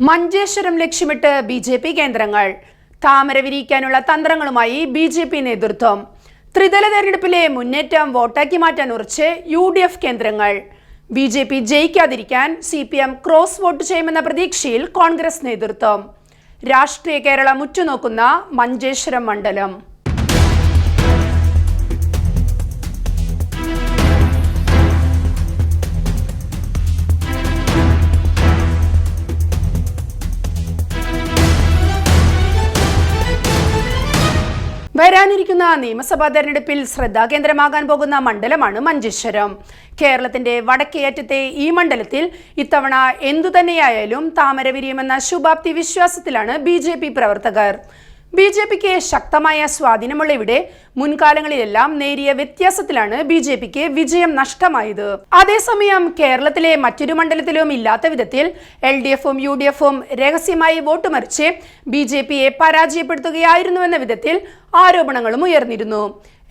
മഞ്ചേശ്വരം ലക്ഷ്യമിട്ട് ബി.ജെ.പി. കേന്ദ്രങ്ങൾ. താമര വിരിയിക്കാനുള്ള തന്ത്രങ്ങളുമായി ബി.ജെ.പി. നേതൃത്വം. ത്രിതല തെരഞ്ഞെടുപ്പിലെ മുന്നേറ്റം വോട്ടാക്കി മാറ്റാൻ ഉറച്ച് യു.ഡി.എഫ്. കേന്ദ്രങ്ങൾ. ബി.ജെ.പി. ജയിക്കാതിരിക്കാൻ സി.പി.എം. ക്രോസ് വോട്ട് ചെയ്യുമെന്ന പ്രതീക്ഷയിൽ കോൺഗ്രസ് നേതൃത്വം. രാഷ്ട്രീയ കേരളം ഉറ്റുനോക്കുന്ന മഞ്ചേശ്വരം മണ്ഡലം. വരാനിരിക്കുന്ന നിയമസഭാ തെരഞ്ഞെടുപ്പിൽ ശ്രദ്ധാകേന്ദ്രമാകാൻ പോകുന്ന മണ്ഡലമാണ് മഞ്ചേശ്വരം. കേരളത്തിന്റെ വടക്കേ അറ്റത്തെ ഈ മണ്ഡലത്തിൽ ഇത്തവണ എന്തുതന്നെയായാലും താമര വിരിയുമെന്ന ശുഭാപ്തി വിശ്വാസത്തിലാണ് ബി.ജെ.പി. പ്രവർത്തകർ. ബി.ജെ.പിക്ക് ശക്തമായ സ്വാധീനമുള്ള ഇവിടെ മുൻകാലങ്ങളിലെല്ലാം നേരിയ വ്യത്യാസത്തിലാണ് ബി.ജെ.പിക്ക് വിജയം നഷ്ടമായത്. അതേസമയം കേരളത്തിലെ മറ്റൊരു മണ്ഡലത്തിലും ഇല്ലാത്ത വിധത്തിൽ എൽ.ഡി.എഫും യു.ഡി.എഫും രഹസ്യമായി വോട്ട് മറിച്ച് ബി.ജെ.പിയെ പരാജയപ്പെടുത്തുകയായിരുന്നുവെന്ന വിധത്തിൽ ആരോപണങ്ങളും ഉയർന്നിരുന്നു.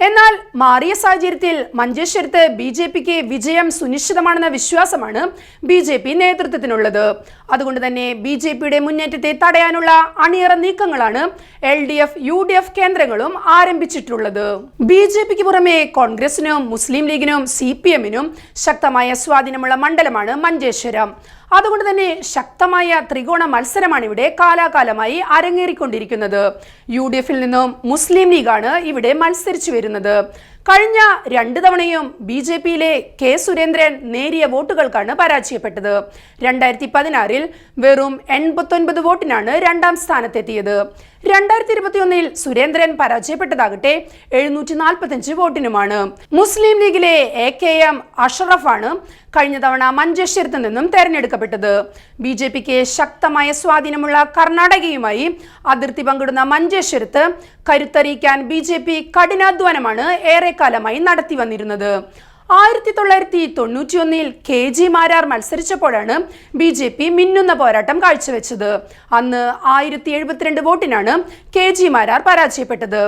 എന്നാൽ മാറിയ സാഹചര്യത്തിൽ മഞ്ചേശ്വരത്ത് ബി.ജെ.പിക്ക് വിജയം സുനിശ്ചിതമാണെന്ന വിശ്വാസമാണ് ബി.ജെ.പി. നേതൃത്വത്തിനുള്ളത്. അതുകൊണ്ട് തന്നെ ബി.ജെ.പിയുടെ മുന്നേറ്റത്തെ തടയാനുള്ള അണിയറ നീക്കങ്ങളാണ് എൽ.ഡി.എഫ്, യു.ഡി.എഫ്. കേന്ദ്രങ്ങളും ആരംഭിച്ചിട്ടുള്ളത്. ബി.ജെ.പിക്ക് പുറമെ കോൺഗ്രസിനും മുസ്ലിം ലീഗിനും സി.പി.എമ്മിനും ശക്തമായ സ്വാധീനമുള്ള മണ്ഡലമാണ് മഞ്ചേശ്വരം. അതുകൊണ്ട് തന്നെ ശക്തമായ ത്രികോണ മത്സരമാണ് ഇവിടെ കാലാകാലമായി അരങ്ങേറിക്കൊണ്ടിരിക്കുന്നത്. യു.ഡി.എഫിൽ നിന്നും മുസ്ലിം ലീഗാണ് ഇവിടെ മത്സരിച്ചു വരുന്നത്. കഴിഞ്ഞ 2 തവണയും ബി.ജെ.പിയിലെ കെ സുരേന്ദ്രൻ നേരിയ വോട്ടുകൾക്കാണ് പരാജയപ്പെട്ടത്. 2016 വെറും 89 വോട്ടിനാണ് 2ാം സ്ഥാനത്തെത്തിയത്. 2021 സുരേന്ദ്രൻ പരാജയപ്പെട്ടതാകട്ടെ 745 വോട്ടിനുമാണ്. മുസ്ലിം ലീഗിലെ എ.കെ.എം. അഷറഫാണ് കഴിഞ്ഞ തവണ മഞ്ചേശ്വരത്ത് നിന്നും തെരഞ്ഞെടുക്കപ്പെട്ടത്. ബി.ജെ.പിക്ക് ശക്തമായ സ്വാധീനമുള്ള കർണാടകയുമായി അതിർത്തി പങ്കിടുന്ന മഞ്ചേശ്വരത്ത് കരുത്തറിയിക്കാൻ ബി.ജെ.പി. കഠിനാധ്വാനമാണ് ഏറെക്കാലമായി നടത്തി വന്നിരുന്നത്. 1991 കെ.ജി. മാരാർ മത്സരിച്ചപ്പോഴാണ് ബി.ജെ.പി. മിന്നുന്ന പോരാട്ടം കാഴ്ചവെച്ചത്. അന്ന് 1072 വോട്ടിനാണ് കെ.ജി. മാരാർ പരാജയപ്പെട്ടത്.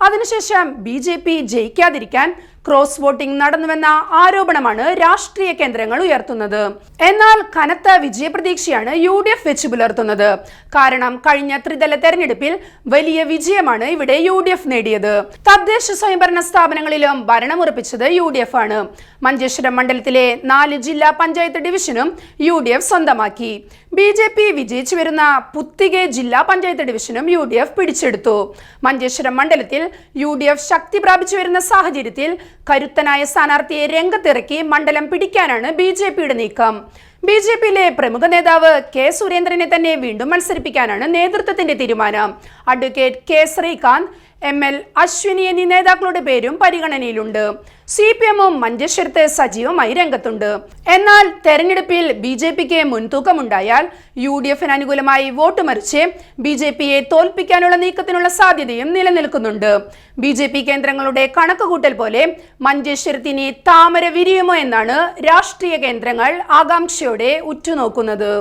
അതിനുശേഷം ബി.ജെ.പി. ജയിക്കാതിരിക്കാൻ ക്രോസ് വോട്ടിംഗ് നടന്നുവെന്ന ആരോപണമാണ് രാഷ്ട്രീയ കേന്ദ്രങ്ങൾ ഉയർത്തുന്നത്. എന്നാൽ കനത്ത വിജയപ്രതീക്ഷയാണ് യു.ഡി.എഫ്. വെച്ച് പുലർത്തുന്നത്. കാരണം കഴിഞ്ഞ ത്രിതല തെരഞ്ഞെടുപ്പിൽ വലിയ വിജയമാണ് ഇവിടെ യു.ഡി.എഫ്. നേടിയത്. തദ്ദേശ സ്വയംഭരണ സ്ഥാപനങ്ങളിലും ഭരണമുറപ്പിച്ചത് യു.ഡി.എഫ്. ആണ്. മഞ്ചേശ്വരം മണ്ഡലത്തിലെ 4 ജില്ലാ പഞ്ചായത്ത് ഡിവിഷനും യു.ഡി.എഫ്. സ്വന്തമാക്കി. ബി.ജെ.പി. വിജയിച്ചു വരുന്ന പുത്തികെ ജില്ലാ പഞ്ചായത്ത് ഡിവിഷനും യു.ഡി.എഫ്. പിടിച്ചെടുത്തു. മഞ്ചേശ്വരം മണ്ഡലത്തിൽ യു.ഡി.എഫ്. ശക്തി പ്രാപിച്ചു വരുന്ന സാഹചര്യത്തിൽ കരുത്തനായ സ്ഥാനാർത്ഥിയെ രംഗത്തിറക്കി മണ്ഡലം പിടിക്കാനാണ് ബി.ജെ.പിയുടെ നീക്കം. ബി.ജെ.പിയിലെ പ്രമുഖ നേതാവ് കെ സുരേന്ദ്രനെ തന്നെ വീണ്ടും മത്സരിപ്പിക്കാനാണ് നേതൃത്വത്തിന്റെ തീരുമാനം. Advocate K Sreekanth, M L. Ashwini എന്നീ നേതാക്കളുടെ പേരും പരിഗണനയിലുണ്ട്. സി.പി.എമ്മും മഞ്ചേശ്വരത്ത് സജീവമായി രംഗത്തുണ്ട്. എന്നാൽ തെരഞ്ഞെടുപ്പിൽ ബി.ജെ.പിക്ക് മുൻതൂക്കമുണ്ടായാൽ യു.ഡി.എഫിന് അനുകൂലമായി വോട്ട് മറിച്ച് ബി.ജെ.പിയെ തോൽപ്പിക്കാനുള്ള നീക്കത്തിനുള്ള സാധ്യതയും നിലനിൽക്കുന്നുണ്ട്. ബി.ജെ.പി. കേന്ദ്രങ്ങളുടെ കണക്കുകൂട്ടൽ പോലെ മഞ്ചേശ്വരത്തിന് താമര വിരിയുമോ എന്നാണ് രാഷ്ട്രീയ കേന്ദ്രങ്ങൾ ആകാംക്ഷയോടെ ഉറ്റുനോക്കുന്നത്.